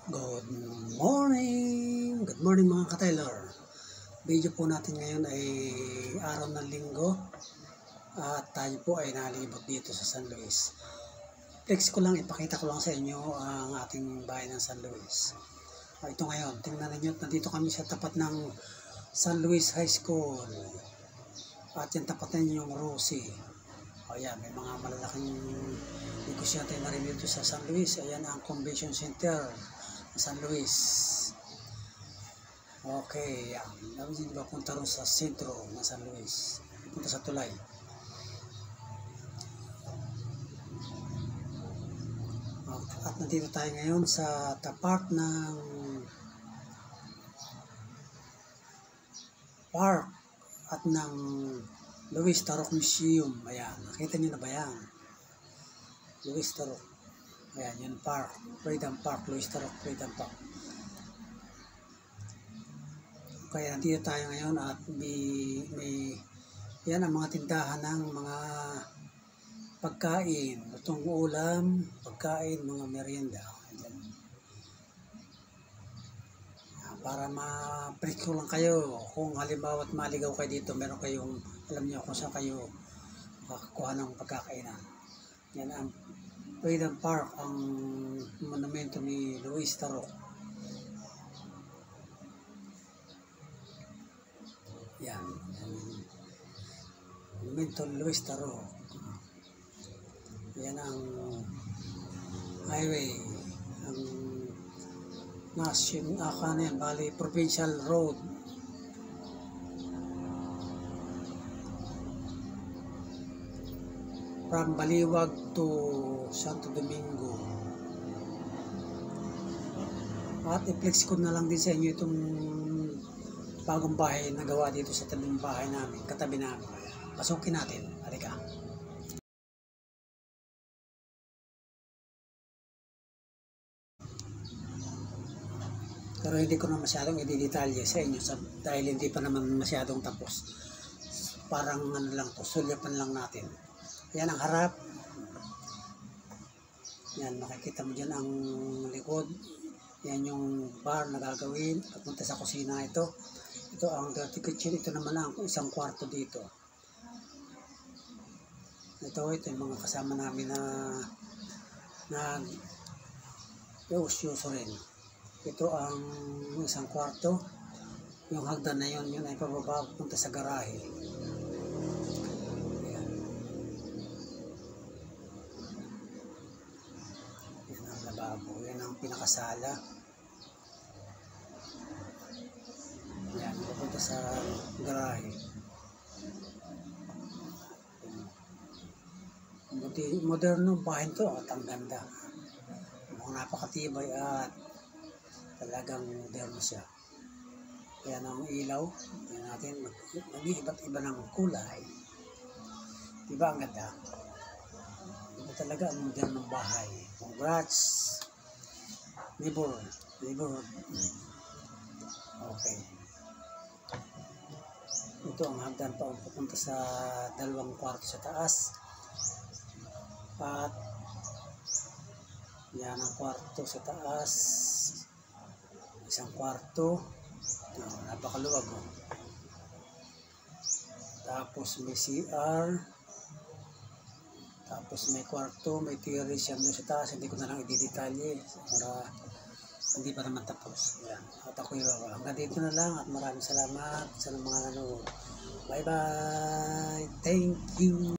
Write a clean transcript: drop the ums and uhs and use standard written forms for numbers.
Good morning! Good morning mga ka-Taylor. Video po natin ngayon ay araw ng linggo at tayo po ay nalibot dito sa San Luis. Flex ko lang, ipakita ko lang sa inyo ang ating bahay ng San Luis. Ito ngayon, tingnan ninyo, nandito kami sa tapat ng San Luis High School at yung tapat na yung Rosie. Ayan, may mga malalaking negosyante na rin dito sa San Luis. Ayan ang Convention Center San Luis. Okay, yan. Dapat din ba punta rin sa sentro ng San Luis? Punta sa tulay. At nandito tayo ngayon sa tapat ng park at ng Luis Tarok Museum. Ayan, nakita niyo na ba yan? Luis Tarok. Ayan, yun park. Freedom Park, Luis Tarok Freedom Park. Kaya nandito tayo ngayon at may yan ang mga tindahan ng mga pagkain, lutong ulam, pagkain, mga merienda. Ayan. Para ma-presko lang kayo kung halimbawa at maligaw kayo dito, meron kayong, alam niyo kung saan kayo makakuha ng pagkakainan. Yan ang Freedom Park, ang monumento ni Luis Tarok. Yan, monumento ni Luis Tarok. Yan ang highway, ang Bali Provincial Road. From Baliwag to Santo Domingo. At i-flex ko na lang din sa inyo itong bagong bahay na gawa dito sa tabing bahay namin, katabi namin. Pasukin natin. Halika. Pero hindi ko na masyadong i-detalye sa inyo dahil hindi pa naman masyadong tapos. Parang ano lang to, sulyapan lang natin. Yan ang harap. Yan, makikita mo dyan ang likod. Yan yung bar na gagawin. Papunta sa kusina ito. Ito ang dirty kitchen. Ito naman ang isang kwarto dito. Ito yung mga kasama namin na uso rin. Ito ang isang kwarto. Yung hagdan na yun ay pababa papunta sa garahe. Yan ang pinakasala. Yan, pupunta sa garahe. Modernong bahay ito at ang ganda. Napakatibay at talagang moderno siya. Yan ang ilaw. Yan natin, nag-iiba't iba ng kulay. Diba ang ganda? Ito talaga ang modernong bahay. Congrats! Neighborhood. Okay. Ito ang hagdan pa pupunta sa dalawang kwarto sa taas. At yan ang kwarto sa taas. Isang kwarto. Napakaluwag. Tapos may CR. Tapos may kwarto, may terrace yan doon sa taas. Hindi ko na lang i-detalye para hindi pa naman tapos. Yan. At ako hanggang dito na lang at maraming salamat sa mga nanonood. Bye bye! Thank you!